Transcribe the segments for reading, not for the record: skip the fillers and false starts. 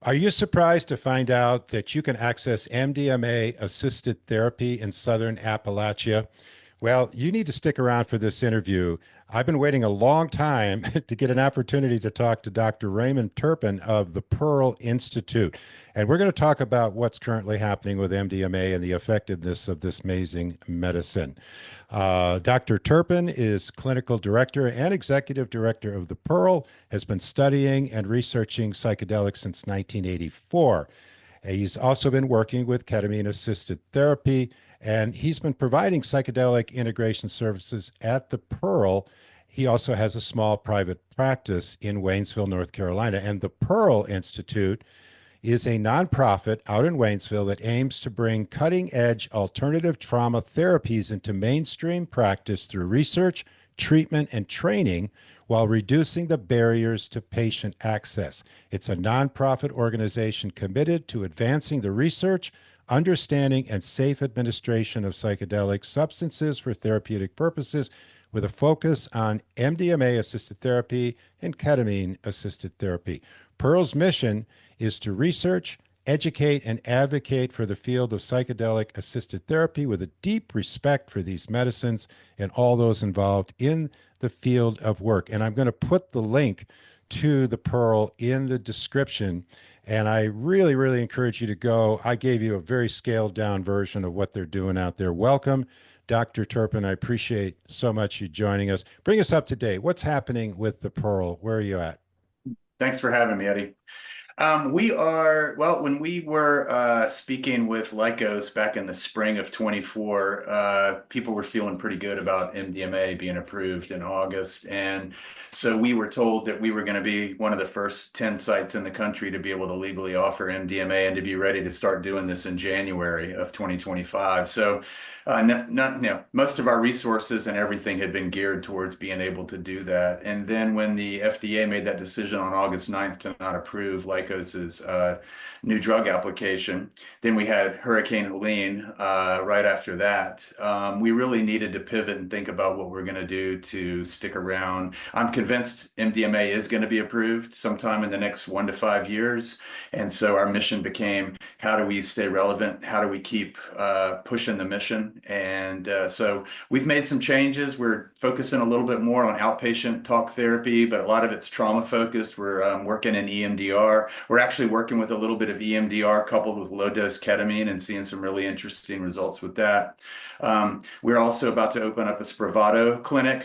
Are you surprised to find out that you can access MDMA assisted therapy in Southern Appalachia? Well, you need to stick around for this interview. I've been waiting a long time to get an opportunity to talk to Dr. Raymond Turpin of the Pearl Institute. And we're going to talk about what's currently happening with MDMA and the effectiveness of this amazing medicine. Dr. Turpin is clinical director and executive director of the Pearl, has been studying and researching psychedelics since 1984. He's also been working with ketamine-assisted therapy, and he's been providing psychedelic integration services at the Pearl. He also has a small private practice in Waynesville, North Carolina. And the Pearl Institute is a nonprofit out in Waynesville that aims to bring cutting edge alternative trauma therapies into mainstream practice through research, treatment, and training while reducing the barriers to patient access. It's a nonprofit organization committed to advancing the research, understanding, and safe administration of psychedelic substances for therapeutic purposes, with a focus on MDMA assisted therapy and ketamine assisted therapy. Pearl's mission is to research, educate, and advocate for the field of psychedelic assisted therapy with a deep respect for these medicines and all those involved in the field of work. And I'm going to put the link to the Pearl in the description. And I really, really encourage you to go. I gave you a very scaled down version of what they're doing out there. Welcome, Dr. Turpin. I appreciate so much you joining us. Bring us up to date. What's happening with the Pearl? Where are you at? Thanks for having me, Eddie. When we were speaking with Lycos back in the spring of 24, people were feeling pretty good about MDMA being approved in August. And so we were told that we were going to be one of the first 10 sites in the country to be able to legally offer MDMA and to be ready to start doing this in January of 2025. So most of our resources and everything had been geared towards being able to do that. And then when the FDA made that decision on August 9th to not approve Lykos's new drug application, then we had Hurricane Helene right after that. We really needed to pivot and think about what we're going to do to stick around. I'm convinced MDMA is going to be approved sometime in the next 1 to 5 years. And so our mission became, how do we stay relevant? How do we keep pushing the mission? And so we've made some changes. We're focusing a little bit more on outpatient talk therapy, but a lot of it's trauma focused. We're working in EMDR. We're actually working with a little bit of EMDR coupled with low dose ketamine and seeing some really interesting results with that. We're also about to open up a Spravato clinic,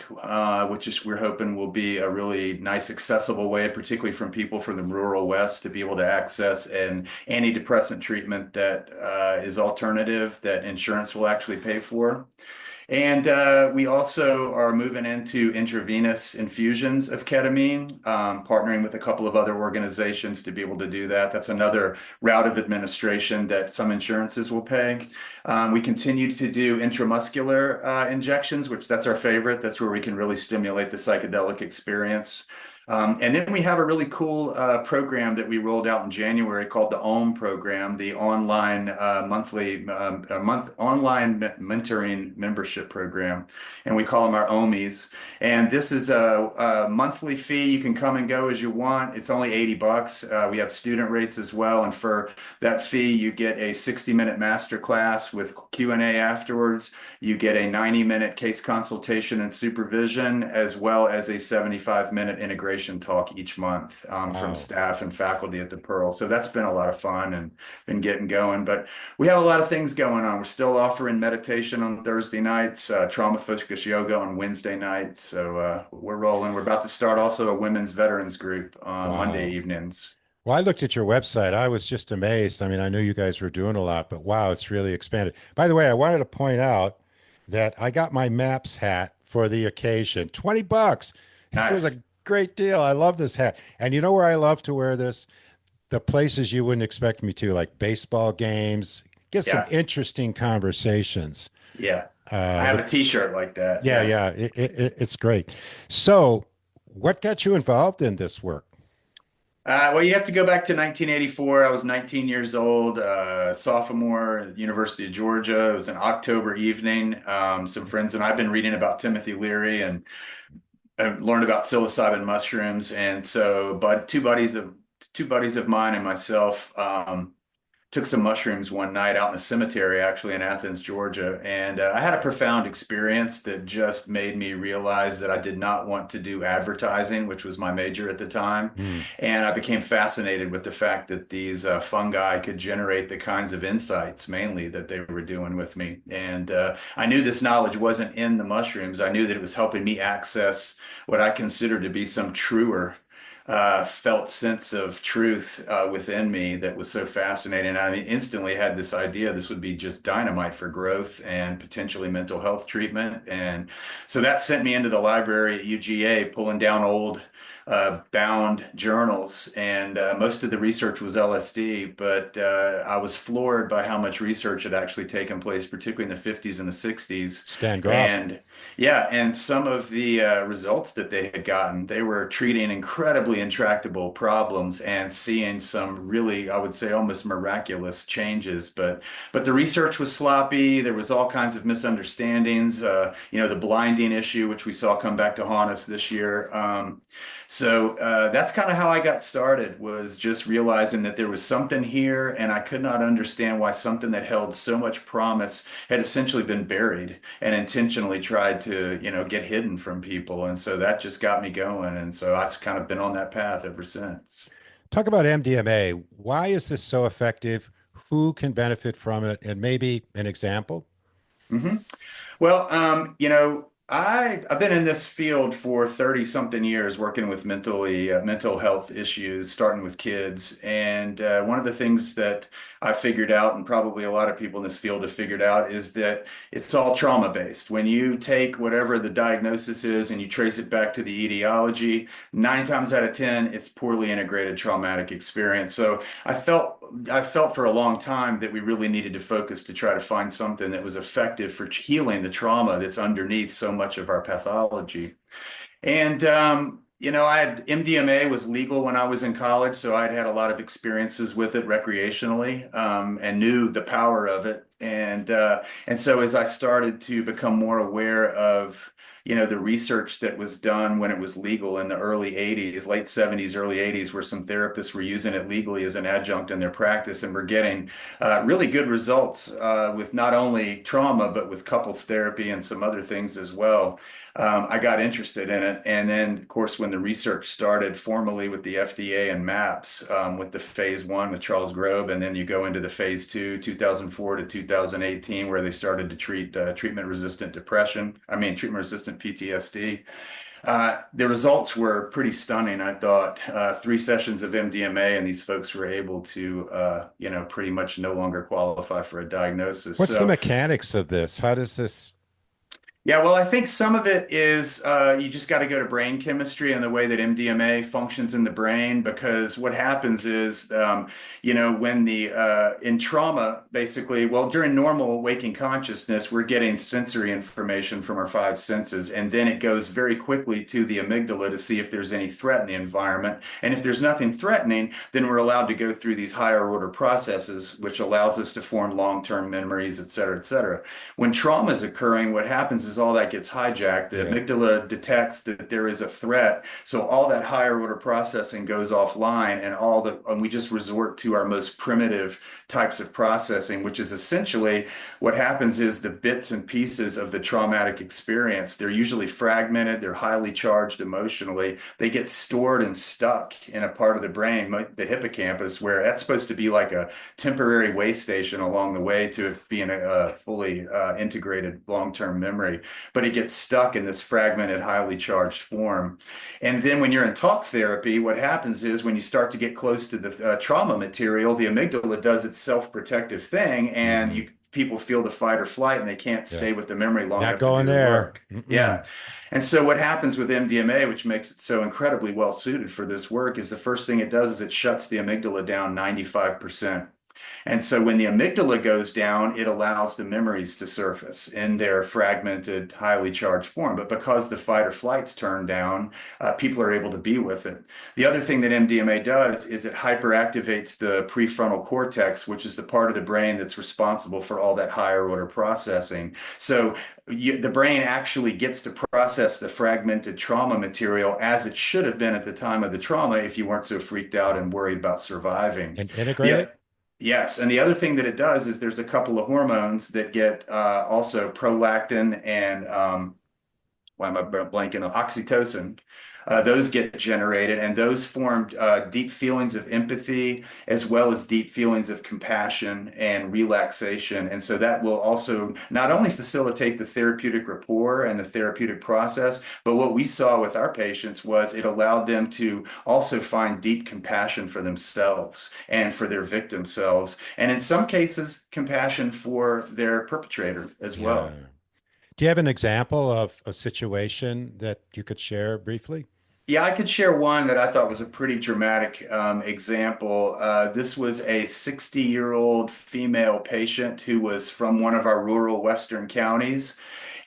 which we're hoping will be a really nice, accessible way, particularly from people from the rural West, to be able to access an antidepressant treatment that is alternative, that insurance will actually pay for. And we also are moving into intravenous infusions of ketamine, partnering with a couple of other organizations to be able to do that. That's another route of administration that some insurances will pay. We continue to do intramuscular injections, which that's our favorite. That's where we can really stimulate the psychedelic experience. And then we have a really cool program that we rolled out in January called the OM program, the online online mentoring membership program, and we call them our OMIs. And this is a monthly fee. You can come and go as you want. It's only $80. We have student rates as well, and for that fee, you get a 60-minute master class with Q&A afterwards. You get a 90-minute case consultation and supervision, as well as a 75-minute integration talk each month from Wow. staff and faculty at the Pearl. So that's been a lot of fun and been getting going. But we have a lot of things going on. We're still offering meditation on Thursday nights, trauma-focused yoga on Wednesday nights. So we're rolling. We're about to start also a women's veterans group on Monday Wow. evenings. Well, I looked at your website. I was just amazed. I mean, I knew you guys were doing a lot, but wow, it's really expanded. By the way, I wanted to point out that I got my MAPS hat for the occasion. 20 bucks. It was a Nice. great deal. I love this hat. And you know where I love to wear this? The places you wouldn't expect me to, like baseball games. Get some Yeah. interesting conversations. Yeah. I have With a t-shirt like that. Yeah, Yeah. yeah, it's great. So, what got you involved in this work? Well, you have to go back to 1984. I was 19 years old, sophomore at University of Georgia. It was an October evening. Some friends and I've been reading about Timothy Leary and learned about psilocybin mushrooms. And so, but two buddies of two buddies of mine and myself took some mushrooms one night out in the cemetery, actually in Athens, Georgia. And I had a profound experience that just made me realize that I did not want to do advertising, which was my major at the time. Mm. And I became fascinated with the fact that these fungi could generate the kinds of insights, mainly that they were doing with me. And I knew this knowledge wasn't in the mushrooms. I knew that it was helping me access what I consider to be some truer felt sense of truth within me that was so fascinating. I mean, instantly had this idea this would be just dynamite for growth and potentially mental health treatment. And so that sent me into the library at UGA, pulling down old bound journals, and most of the research was LSD, but I was floored by how much research had actually taken place, particularly in the 50s and the 60s. Stan Groff. And yeah, and some of the results that they had gotten, they were treating incredibly intractable problems and seeing some really, I would say, almost miraculous changes. But the research was sloppy. There was all kinds of misunderstandings. The blinding issue, which we saw come back to haunt us this year. So that's kind of how I got started, was just realizing that there was something here, and I could not understand why something that held so much promise had essentially been buried and intentionally tried to, get hidden from people. And so that just got me going. And so I've kind of been on that path ever since. Talk about MDMA. Why is this so effective? Who can benefit from it? And maybe an example? hmm Well, I've been in this field for 30 something years working with mental health issues, starting with kids. And one of the things that I figured out, and probably a lot of people in this field have figured out, is that it's all trauma based. When you take whatever the diagnosis is and you trace it back to the etiology, 9 times out of 10, it's poorly integrated traumatic experience. So I felt for a long time that we really needed to focus to try to find something that was effective for healing the trauma that's underneath so much of our pathology. And I had MDMA was legal when I was in college, so I'd had a lot of experiences with it recreationally, and knew the power of it. And so as I started to become more aware of the research that was done when it was legal in the early 80s, late 70s, early 80s, where some therapists were using it legally as an adjunct in their practice and were getting really good results with not only trauma, but with couples therapy and some other things as well. I got interested in it. And then, of course, when the research started formally with the FDA and MAPS, with the phase one with Charles Grob, and then you go into the phase two, 2004 to 2018, where they started to treat treatment-resistant PTSD. The results were pretty stunning, I thought. 3 sessions of MDMA, and these folks were able to, pretty much no longer qualify for a diagnosis. What's the So mechanics of this? How does this? yeah, well, I think some of it is you just got to go to brain chemistry and the way that MDMA functions in the brain, because what happens is, when in trauma, basically, well, during normal waking consciousness, we're getting sensory information from our five senses, and then it goes very quickly to the amygdala to see if there's any threat in the environment. And if there's nothing threatening, then we're allowed to go through these higher order processes, which allows us to form long-term memories, et cetera, et cetera. When trauma is occurring, what happens is all that gets hijacked. The Yeah. amygdala detects that there is a threat, so all that higher order processing goes offline, and we just resort to our most primitive types of processing, which is essentially what happens is the bits and pieces of the traumatic experience. They're usually fragmented, they're highly charged emotionally. They get stored and stuck in a part of the brain, the hippocampus, where that's supposed to be like a temporary way station along the way to it being a fully integrated long-term memory. But it gets stuck in this fragmented, highly charged form. And then when you're in talk therapy, what happens is when you start to get close to the trauma material, the amygdala does its self-protective thing, and Hmm. people feel the fight or flight, and they can't Yeah. stay with the memory long Not enough to do going the there. work. Mm-mm. Yeah. And so what happens with MDMA, which makes it so incredibly well suited for this work, is the first thing it does is it shuts the amygdala down 95%. And so when the amygdala goes down, it allows the memories to surface in their fragmented, highly charged form. But because the fight or flight's turned down, people are able to be with it. The other thing that MDMA does is it hyperactivates the prefrontal cortex, which is the part of the brain that's responsible for all that higher order processing. So the brain actually gets to process the fragmented trauma material as it should have been at the time of the trauma if you weren't so freaked out and worried about surviving. And integrate Yeah. it? Yes, and the other thing that it does is there's a couple of hormones that get also prolactin and why am I blanking on oxytocin? Those get generated, and those form deep feelings of empathy as well as deep feelings of compassion and relaxation. And so that will also not only facilitate the therapeutic rapport and the therapeutic process, but what we saw with our patients was it allowed them to also find deep compassion for themselves and for their victim selves, and in some cases, compassion for their perpetrator as Yeah. well. Do you have an example of a situation that you could share briefly? Yeah, I could share one that I thought was a pretty dramatic example. This was a 60-year-old female patient who was from one of our rural western counties,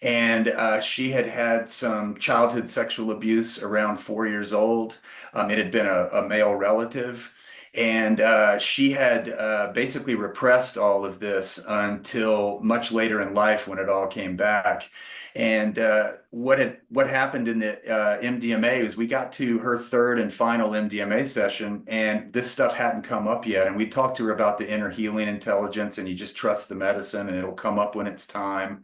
and she had had some childhood sexual abuse around 4 years old. It had been a male relative. And she had basically repressed all of this until much later in life when it all came back. And what happened in the MDMA is we got to her third and final MDMA session, and this stuff hadn't come up yet. And we talked to her about the inner healing intelligence, and you just trust the medicine, and it'll come up when it's time.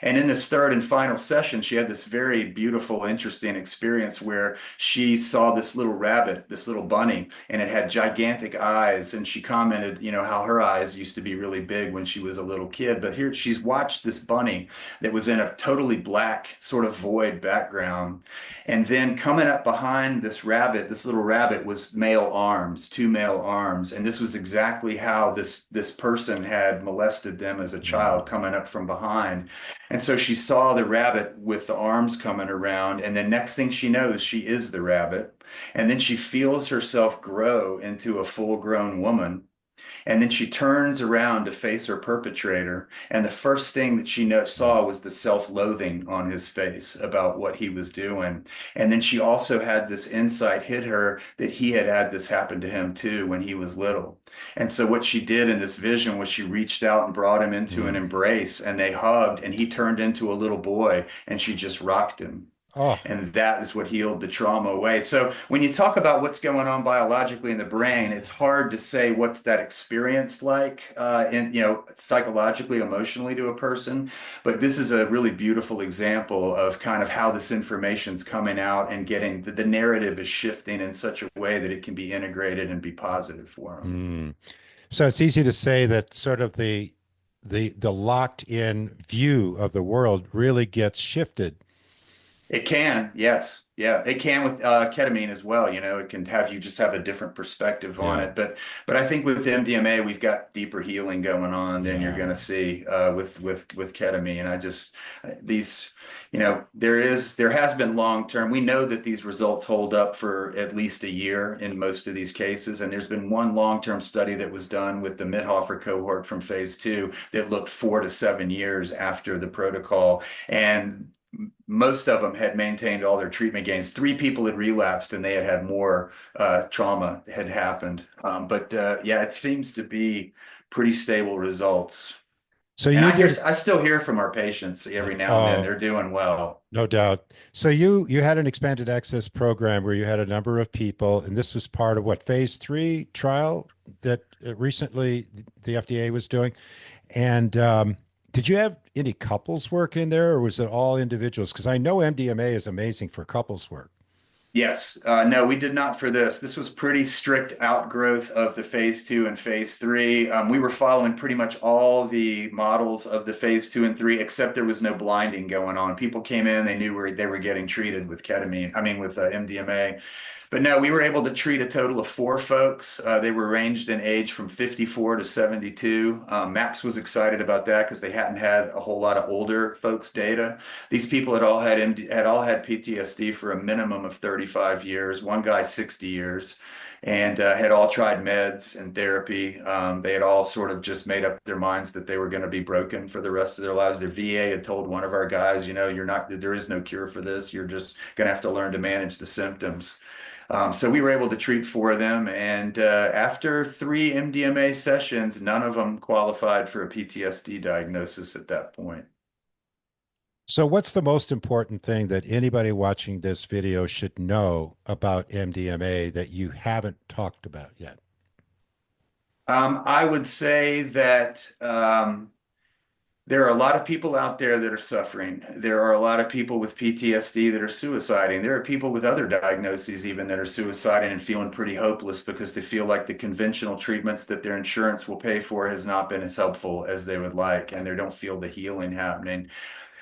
And in this third and final session, she had this very beautiful, interesting experience where she saw this little rabbit, this little bunny, and it had gigantic eyes. And she commented, how her eyes used to be really big when she was a little kid. But here she's watched this bunny that was in a totally black, sort of void background. And then coming up behind this rabbit, this little rabbit, was male arms, two male arms. And this was exactly how this person had molested them as a child, Mm. coming up from behind. And so she saw the rabbit with the arms coming around, and then next thing she knows, she is the rabbit. And then she feels herself grow into a full-grown woman. And then she turns around to face her perpetrator. And the first thing that she saw was the self-loathing on his face about what he was doing. And then she also had this insight hit her that he had had this happen to him too when he was little. And so what she did in this vision was she reached out and brought him into an Mm. embrace, and they hugged, and he turned into a little boy, and she just rocked him. Oh, And that is what healed the trauma away. So when you talk about what's going on biologically in the brain, it's hard to say what's that experience like, psychologically, emotionally to a person. But this is a really beautiful example of kind of how this information's coming out and getting the narrative is shifting in such a way that it can be integrated and be positive for them. mm. So it's easy to say that sort of the locked in view of the world really gets shifted. It can, yes. Yeah, it can with ketamine as well. It can have you just have a different perspective on Yeah. it. But I think with MDMA, we've got deeper healing going on than you're going Yeah. to see with ketamine. I just these, there has been long term. We know that these results hold up for at least a year in most of these cases, and there's been one long term study that was done with the Mithofer cohort from phase 2 that looked 4 to 7 years after the protocol, and most of them had maintained all their treatment gains. 3 people had relapsed, and they had had more trauma had happened. But yeah, it seems to be pretty stable results. So And you did, I still hear from our patients every now and then. oh, They're doing well. no doubt. So you had an expanded access program where you had a number of people, and this was part of what phase 3 trial that recently the FDA was doing. And did you have any couples work in there, or was it all individuals? Because I know MDMA is amazing for couples work. Yes. No, we did not for this. This was pretty strict outgrowth of the phase 2 and phase 3. We were following pretty much all the models of the phase 2 and 3, except there was no blinding going on. People came in, they knew where they were getting treated with ketamine, I mean, with MDMA. But no, we were able to treat a total of four folks. They were ranged in age from 54 to 72. MAPS was excited about that because they hadn't had a whole lot of older folks' data. These people had all had PTSD for a minimum of 35 years. One guy 60 years, and had all tried meds and therapy. They had all sort of just made up their minds that they were going to be broken for the rest of their lives. Their VA had told one of our guys, you know, you're not, there is no cure for this. You're just going to have to learn to manage the symptoms. So we were able to treat four of them, and after three MDMA sessions, none of them qualified for a PTSD diagnosis at that point. So, what's the most important thing that anybody watching this video should know about MDMA that you haven't talked about yet? I would say that there are a lot of people out there that are suffering. There are a lot of people with PTSD that are suiciding. There are people with other diagnoses even that are suiciding and feeling pretty hopeless because they feel like the conventional treatments that their insurance will pay for has not been as helpful as they would like, and they don't feel the healing happening.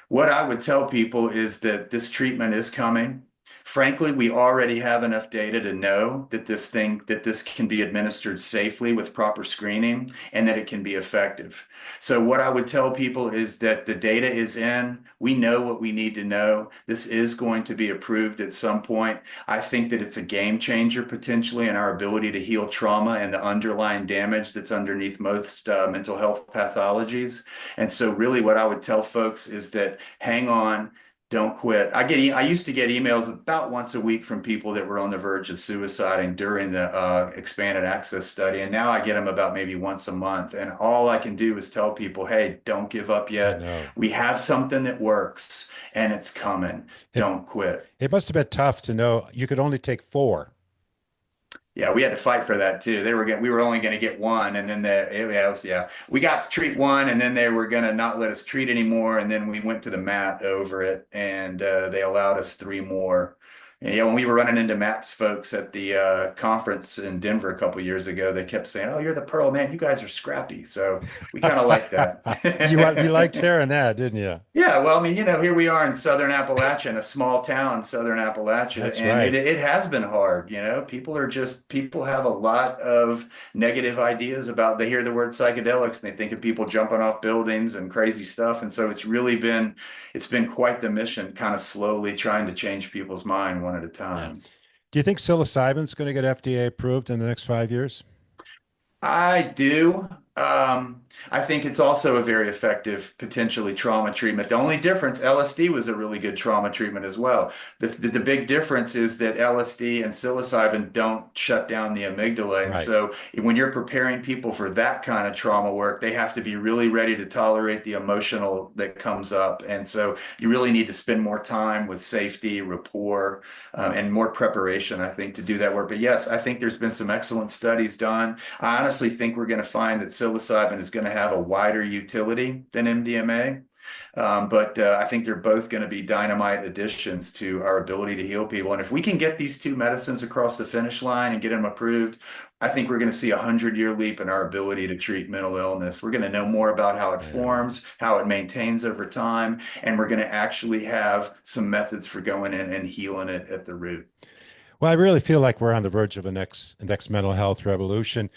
What I would tell people is that this treatment is coming. Frankly, we already have enough data to know that this can be administered safely with proper screening and that it can be effective. So what I would tell people is that the data is in. We know what we need to know. This is going to be approved at some point. I think that it's a game changer potentially in our ability to heal trauma and the underlying damage that's underneath most mental health pathologies. And so really what I would tell folks is that hang on, don't quit. I used to get emails about once a week from people that were on the verge of suiciding during the expanded access study, and now I get them about maybe once a month. And all I can do is tell people, "Hey, don't give up I yet. know. We have something that works, and it's coming. It Don't quit." it must have been tough to know you could only take four. Yeah, we had to fight for that too. We were only going to get one, and then we got to treat one, and then they were going to not let us treat anymore, and then we went to the mat over it, and they allowed us three more. And, yeah, when we were running into MAPS folks at the conference in Denver a couple years ago, they kept saying, "Oh, you're the Pearl man. You guys are scrappy." So we kind of like You that. liked hearing that, didn't you? Yeah, well, I mean, here we are in Southern Appalachia, in a small town, Southern Appalachia, That's and it right. it has been hard. People have a lot of negative ideas about, they hear the word psychedelics and they think of people jumping off buildings and crazy stuff. And so it's been quite the mission, kind of slowly trying to change people's mind one at a Yeah. time. Do you think psilocybin's going to get FDA approved in the next 5 years? I do. I think it's also a very effective, potentially trauma treatment. The only difference, LSD was a really good trauma treatment as well. The big difference is that LSD and psilocybin don't shut down the amygdala. And Right. so when you're preparing people for that kind of trauma work, they have to be really ready to tolerate the emotional that comes up. And so you really need to spend more time with safety, rapport, and more preparation, I think, to do that work. But yes, I think there's been some excellent studies done. I honestly think we're going to find that psilocybin is going to have a wider utility than MDMA. But I think they're both going to be dynamite additions to our ability to heal people. And if we can get these two medicines across the finish line and get them approved, I think we're going to see a 100-year leap in our ability to treat mental illness. We're going to know more about how it I know. forms, how it maintains over time, and we're going to actually have some methods for going in and healing it at the root. Well, I really feel like we're on the verge of a next mental health revolution.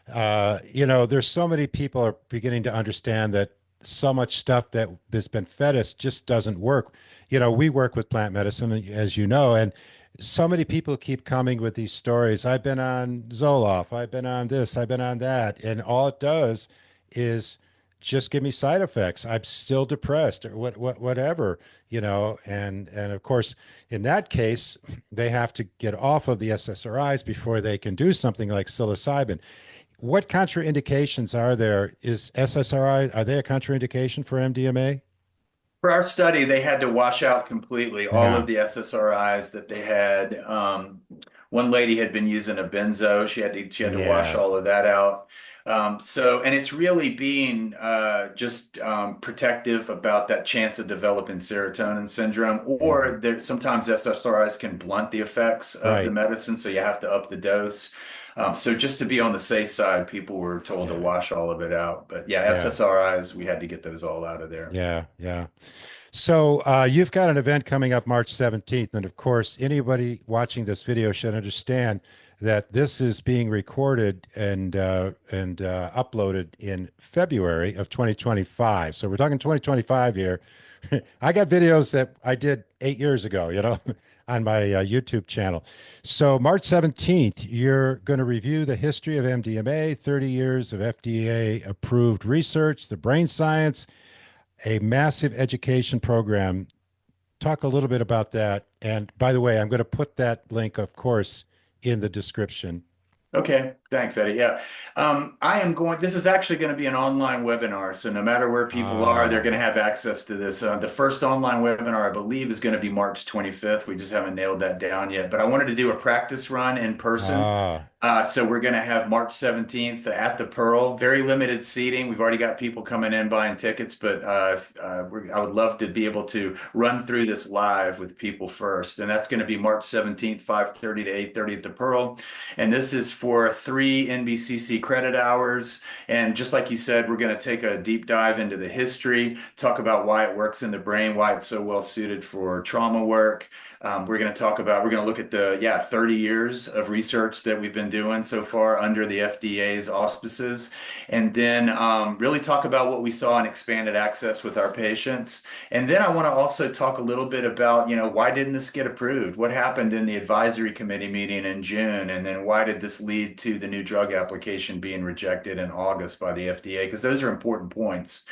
There's so many people are beginning to understand that so much stuff that has been fed us just doesn't work. We work with plant medicine, as you know, and so many people keep coming with these stories. I've been on Zoloft, I've been on this, I've been on that, and all it does is just give me side effects. I'm still depressed or whatever, and of course, in that case, they have to get off of the SSRIs before they can do something like psilocybin. What contraindications are there? Is SSRI, are they a contraindication for MDMA? For our study, they had to wash out completely all Yeah, of the SSRIs that they had. One lady had been using a benzo. She had to wash yeah. all of that out. And it's really being just protective about that chance of developing serotonin syndrome, Hmm. or sometimes SSRIs can blunt the effects of the Right. medicine, so you have to up the dose. So just to be on the safe side, people were told to Yeah, wash all of it out. But yeah, yeah, SSRIs, we had to get those all out of there. yeah, yeah. So you've got an event coming up March 17th. And of course, anybody watching this video should understand that this is being recorded and uploaded in February of 2025. So we're talking 2025 here. I got videos that I did 8 years ago, on my YouTube channel. So March 17th, you're going to review the history of MDMA, 30 years of FDA approved research, the brain science, a massive education program. Talk a little bit about that. And by the way, I'm going to put that link, of course, in the description. Okay, thanks, Eddie. Yeah. This is actually going to be an online webinar. So no matter where people are, they're going to Ah, have access to this. The first online webinar, I believe, is going to be March 25th. We just haven't nailed that down yet. But I wanted to do a practice run in person. ah. So we're going to have March 17th at the Pearl. Very limited seating. We've already got people coming in buying tickets, but I would love to be able to run through this live with people first. And that's going to be March 17th, 5:30 to 8:30 at the Pearl. And this is for 3 NBCC credit hours. And just like you said, we're going to take a deep dive into the history, talk about why it works in the brain, why it's so well suited for trauma work. We're going to look at the 30 years of research that we've been doing so far under the FDA's auspices, and then really talk about what we saw in expanded access with our patients. And then I want to also talk a little bit about, why didn't this get approved? What happened in the advisory committee meeting in June? And then why did this lead to the new drug application being rejected in August by the FDA? Because those are important points.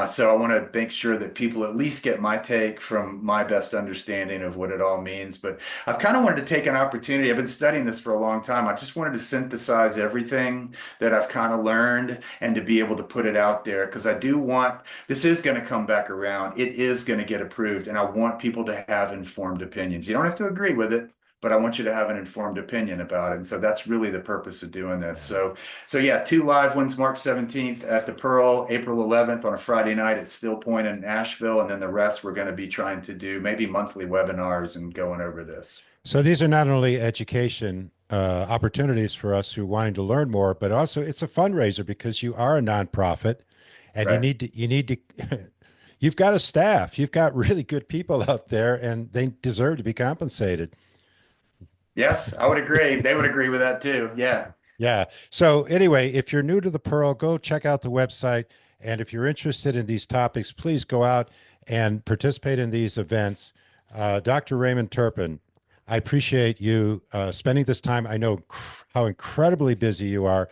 So I want to make sure that people at least get my take from my best understanding of what it all means. But I've kind of wanted to take an opportunity. I've been studying this for a long time. I just wanted to synthesize everything that I've kind of learned and to be able to put it out there because this is going to come back around. It is going to get approved, and I want people to have informed opinions. You don't have to agree with it, but I want you to have an informed opinion about it. And so that's really the purpose of doing this. Yeah. So yeah, 2 live ones, March 17th at the Pearl, April 11th on a Friday night at Still Point in Nashville. And then the rest we're going to be trying to do maybe monthly webinars and going over this. So these are not only education opportunities for us who are wanting to learn more, but also it's a fundraiser because you are a nonprofit and Right. you need to you've got a staff. You've got really good people out there and they deserve to be compensated. Yes, I would agree. They would agree with that too. Yeah. Yeah. So anyway, if you're new to the Pearl, go check out the website. And if you're interested in these topics, please go out and participate in these events. Dr. Raymond Turpin, I appreciate you spending this time. I know how incredibly busy you are.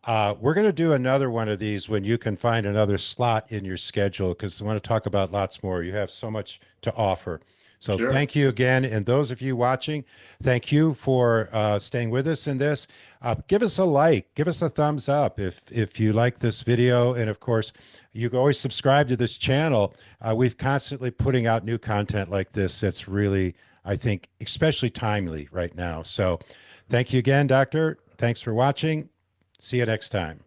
We're going to do another one of these when you can find another slot in your schedule because I want to talk about lots more. You have so much to offer. So Sure. thank you again. And those of you watching, thank you for staying with us in this. Give us a like, give us a thumbs up if you like this video. And of course, you can always subscribe to this channel. We've constantly putting out new content like this. That's really, I think, especially timely right now. So thank you again, Doctor. Thanks for watching. See you next time.